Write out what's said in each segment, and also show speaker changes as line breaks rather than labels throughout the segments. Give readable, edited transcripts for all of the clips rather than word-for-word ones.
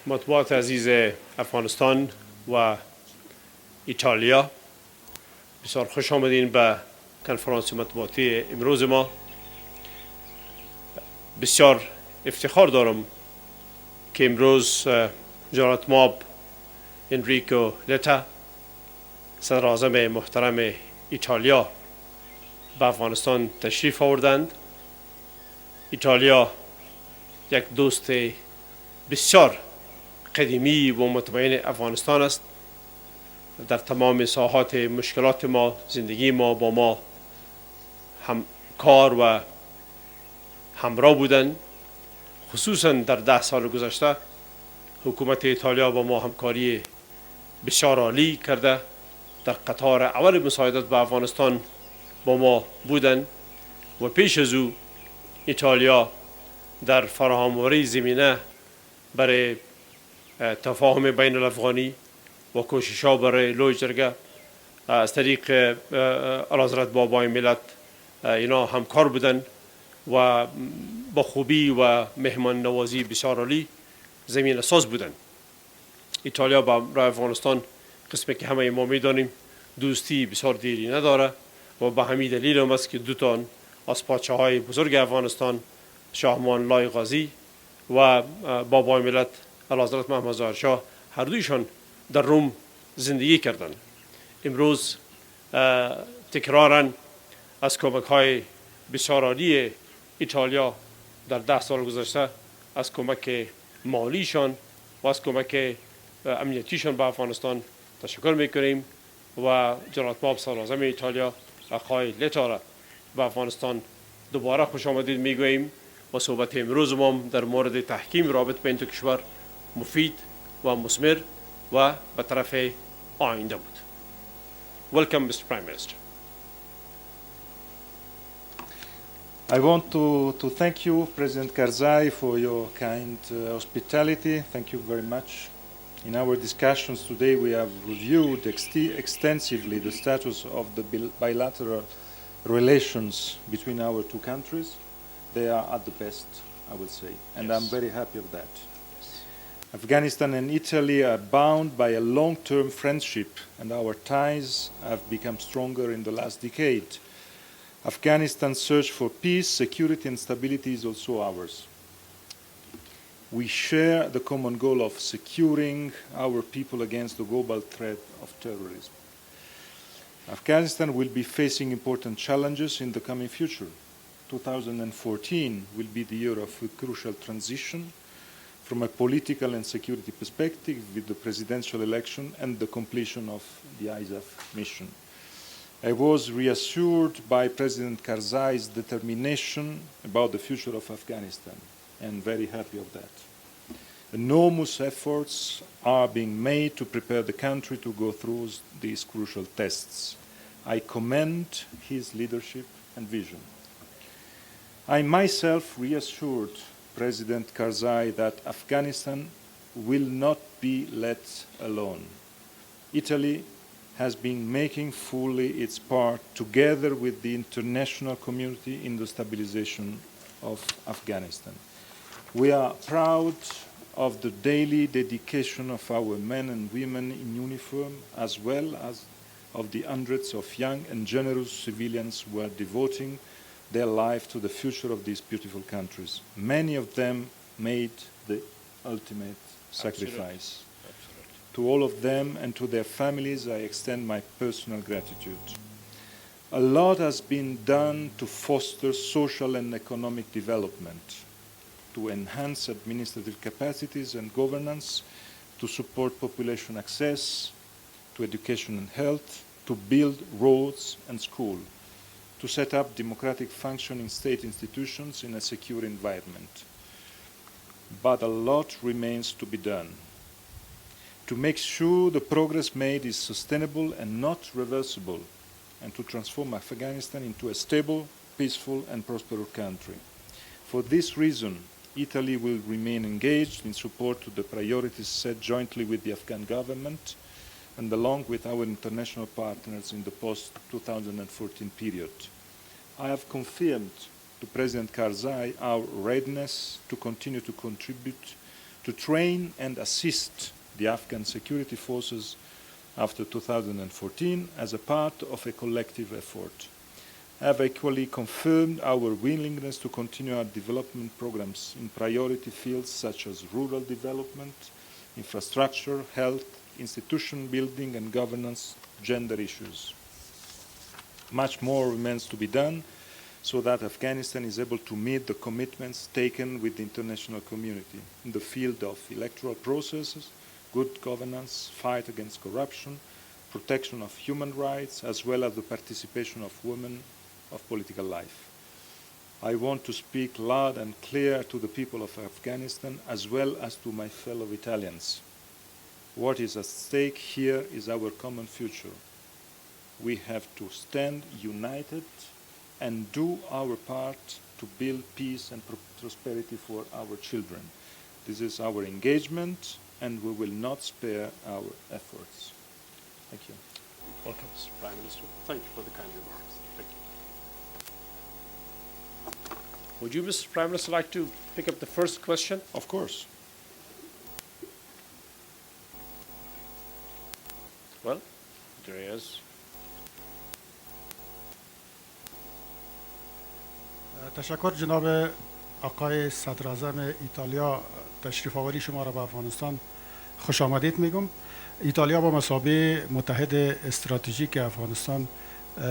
مطبوعات عزیز افغانستان و ایتالیا، بسیار خوش آمدین به کنفرانس مطبوعاتی امروز ما. بسیار افتخار دارم که امروز جناب ماب انریکو لتا، صدر اعظم محترم ایتالیا، به افغانستان تشریف آوردند. ایتالیا یک دوست بسیار قدیمی و مطمئن افغانستان است. در تمام ساحات مشکلات ما، زندگی ما با ما همکار و همراه بودند. خصوصا در 10 سال گذشته حکومت ایتالیا با ما همکاری بسیار عالی کرده. در قطار اول مساعدت به افغانستان با ما بودند و پیش از او ایتالیا در فراهم‌آوری زمینه برای تفاهم بین الافغانی و کوشش‌ها برای لوی جرگه از طریق اعلیحضرت بابای ملت اینا همکار بودند و با خوبی و مهمان نوازی بسیار عالی زمین ساز بودند. ایتالیا با افغانستان، قسمی که همه ما می‌دانیم، دوستی بسیار دیری نداره و به همین دلیل هم است که دو تا از پادشاه‌های بزرگ افغانستان، شاه امان الله غازی و بابای ملت اعلیحضرت محمد ظاهر شاه، هر دویشان در روم زندگی کردند. امروز تکراراً از کمک‌های بسیار عالی ایتالیا در 10 سال گذشته، از کمک مالیشان و از کمک امنیتیشان به افغانستان تشکر میکنیم و جناب ماب صدر اعظم ایتالیا آقای لتا را به افغانستان دوباره خوش آمدید میگوییم و صحبت امروز ما در مورد تحکیم رابط بین دو کشور مفید و مثمر و به طرف آینده بود. Welcome, Mr. Prime Minister.
I want to thank you, President Karzai, for your kind hospitality. Thank you very much. In our discussions today, we have reviewed extensively the status of the bilateral relations between our two countries. They are at the best, I would say, and yes. I'm very happy of that. Yes. Afghanistan and Italy are bound by a long-term friendship, and our ties have become stronger in the last decade. Afghanistan's search for peace, security, and stability is also ours. We share the common goal of securing our people against the global threat of terrorism. Afghanistan will be facing important challenges in the coming future. 2014 will be the year of a crucial transition from a political and security perspective, with the presidential election and the completion of the ISAF mission. I was reassured by President Karzai's determination about the future of Afghanistan, and very happy of that. Enormous efforts are being made to prepare the country to go through these crucial tests. I commend his leadership and vision. I myself reassured President Karzai that Afghanistan will not be let alone. Italy has been making fully its part, together with the international community, in the stabilization of Afghanistan. We are proud of the daily dedication of our men and women in uniform, as well as of the hundreds of young and generous civilians who are devoting their life to the future of these beautiful countries. Many of them made the ultimate sacrifice. Absolutely. To all of them and to their families, I extend my personal gratitude. A lot has been done to foster social and economic development, to enhance administrative capacities and governance, to support population access to education and health, to build roads and schools, to set up democratic functioning state institutions in a secure environment. But a lot remains to be done. To make sure the progress made is sustainable and not reversible, and to transform Afghanistan into a stable, peaceful, and prosperous country. For this reason, Italy will remain engaged in support to the priorities set jointly with the Afghan government and along with our international partners in the post-2014 period. I have confirmed to President Karzai our readiness to continue to contribute to to train and assist the Afghan security forces after 2014 as a part of a collective effort. Have equally confirmed our willingness to continue our development programs in priority fields such as rural development, infrastructure, health, institution building and governance, gender issues. Much more remains to be done so that Afghanistan is able to meet the commitments taken with the international community in the field of electoral processes, good governance, fight against corruption, protection of human rights, as well as the participation of women of political life. I want to speak loud and clear to the people of Afghanistan as well as to my fellow Italians. What is at stake here is our common future. We have to stand united and do our part to build peace and prosperity for our children. This is our engagement, and we will not spare our efforts. Thank you.
Welcome, Mr. Prime Minister. Thank you for the kind remarks. Thank you. Would you, Mr. Prime Minister, like to pick up the first question?
Of course.
Well, there he is.
تشکر جناب آقای صدر اعظم ایتالیا، تشریف آوری شما را به افغانستان خوش آمدید میگم. ایتالیا با مثابه متحد استراتژیک افغانستان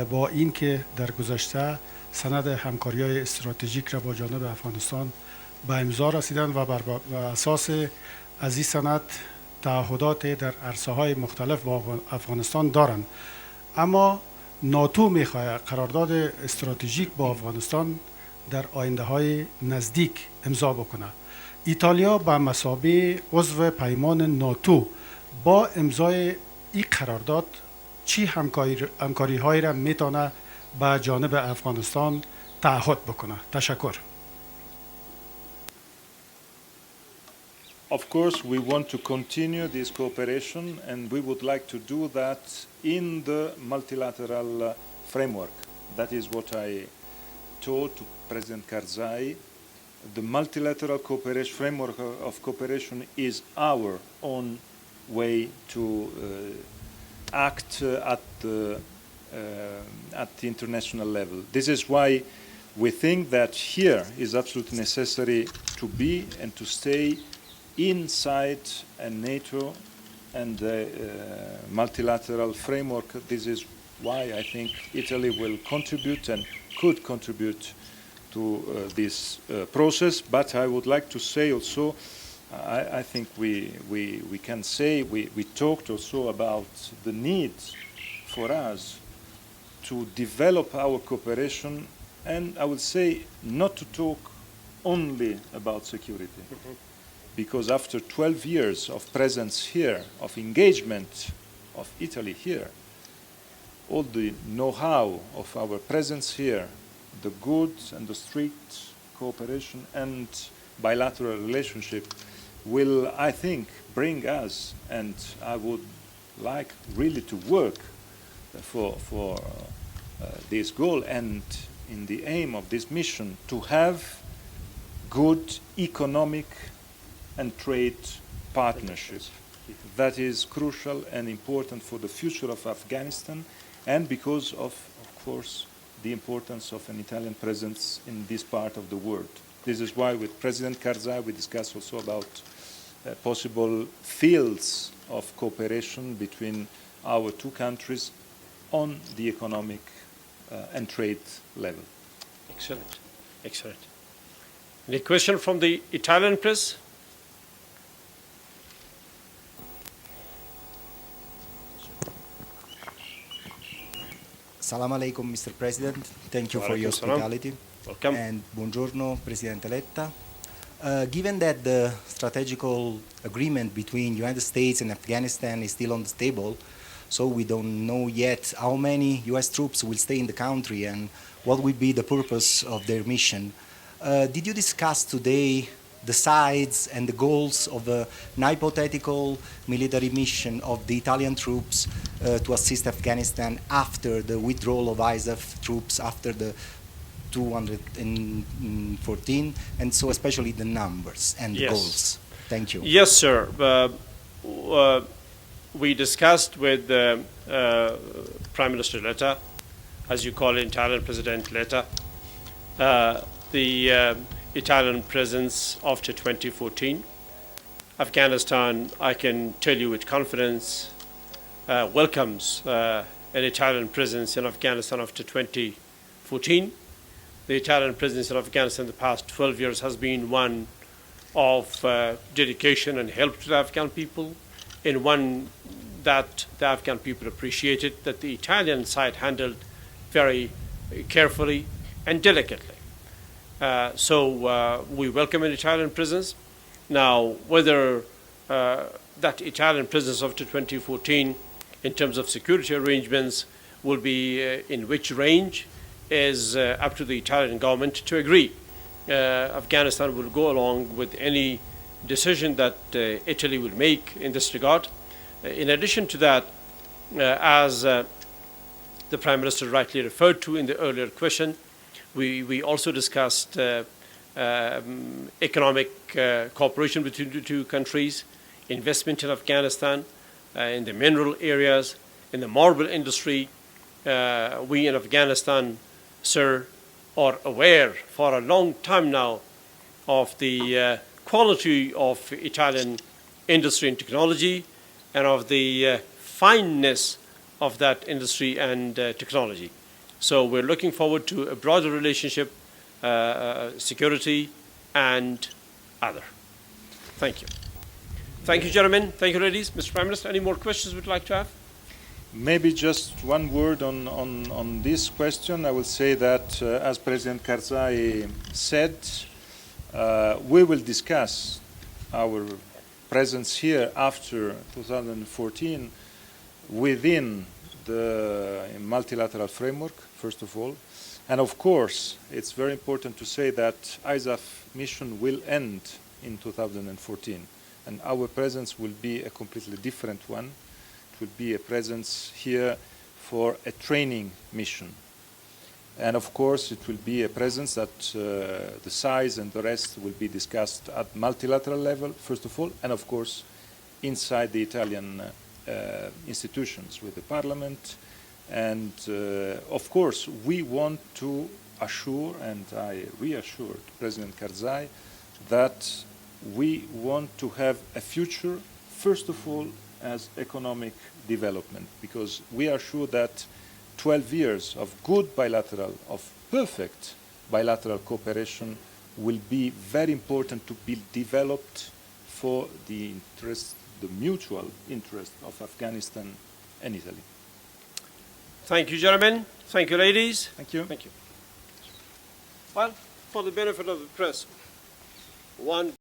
با این که در گذشته سند همکاری‌های استراتژیک را با جانب افغانستان به امضا رسیدند و بر اساس از این سند تعهدات در عرصه‌های مختلف با افغانستان دارند. اما ناتو می‌خواهد قرارداد استراتژیک با افغانستان در آینده‌های نزدیک امضا بکنه. ایتالیا به مثابه عضو پیمان ناتو با امضای این قرارداد چی همکاری‌هایی را میتونه با جانب افغانستان تعهد بکنه؟ تشکر.
Of course, we want to continue this cooperation, and we would like to do that in the multilateral framework. That is what I told to President Karzai. The multilateral cooperation framework of cooperation is our own way to act at the international level. This is why we think that here is absolutely necessary to be and to stay inside a NATO and the multilateral framework. This is why I think Italy will contribute and could contribute to this process. But I would like to say also, I think we can say, we talked also about the need for us to develop our cooperation, and I would say not to talk only about security. Because after 12 years of presence here, of engagement of Italy here, all the know-how of our presence here, the good and the strict cooperation and bilateral relationship will, I think, bring us, and I would like really to work for this goal and in the aim of this mission to have good economic and trade partnership. That is crucial and important for the future of Afghanistan, and because of course, the importance of an Italian presence in this part of the world. This is why with President Karzai we discussed also about possible fields of cooperation between our two countries on the economic and trade level.
Excellent, excellent. Any question from the Italian press?
Assalamu alaikum, Mr. President. Thank you for your hospitality.
Welcome.
And buongiorno, Presidente Letta. Given that the strategical agreement between United States and Afghanistan is still on the table, so we don't know yet how many U.S. troops will stay in the country and what will be the purpose of their mission. Did you discuss today the sides and the goals of an hypothetical military mission of the Italian troops to assist Afghanistan after the withdrawal of ISAF troops after the 214, and so especially the numbers and the goals? Thank you.
Yes, sir. We discussed with Prime Minister Letta, as you call it, Italian President Letta, the Italian presence after 2014. Afghanistan, I can tell you with confidence, welcomes an Italian presence in Afghanistan after 2014. The Italian presence in Afghanistan in the past 12 years has been one of dedication and help to the Afghan people, and one that the Afghan people appreciated, that the Italian side handled very carefully and delicately. So we welcome an Italian presence. Now, whether that Italian presence after 2014 in terms of security arrangements will be in which range is up to the Italian government to agree. Afghanistan will go along with any decision that Italy will make in this regard. In addition to that, as the Prime Minister rightly referred to in the earlier question, we also discussed economic cooperation between the two countries, investment in Afghanistan, in the mineral areas, in the marble industry. We in Afghanistan, sir, are aware for a long time now of the quality of Italian industry and technology, and of the fineness of that industry and technology. So we're looking forward to a broader relationship, security and other. Thank you. Thank you, gentlemen. Thank you, ladies. Mr. Prime Minister, any more questions would you like to have?
Maybe just one word on this question. I will say that, as President Karzai said, we will discuss our presence here after 2014 within the multilateral framework, first of all. And of course, it's very important to say that ISAF mission will end in 2014. And our presence will be a completely different one. It will be a presence here for a training mission. And of course, it will be a presence that the size and the rest will be discussed at multilateral level, first of all, and of course, inside the Italian institutions with the parliament. And of course, we want to assure, and I reassured President Karzai, that we want to have a future, first of all, as economic development, because we are sure that 12 years of good bilateral, of perfect bilateral cooperation will be very important to be developed for the interest, the mutual interest of Afghanistan and Italy.
Thank you, gentlemen. Thank you, ladies.
Thank you.
Thank you. Well, for the benefit of the press, one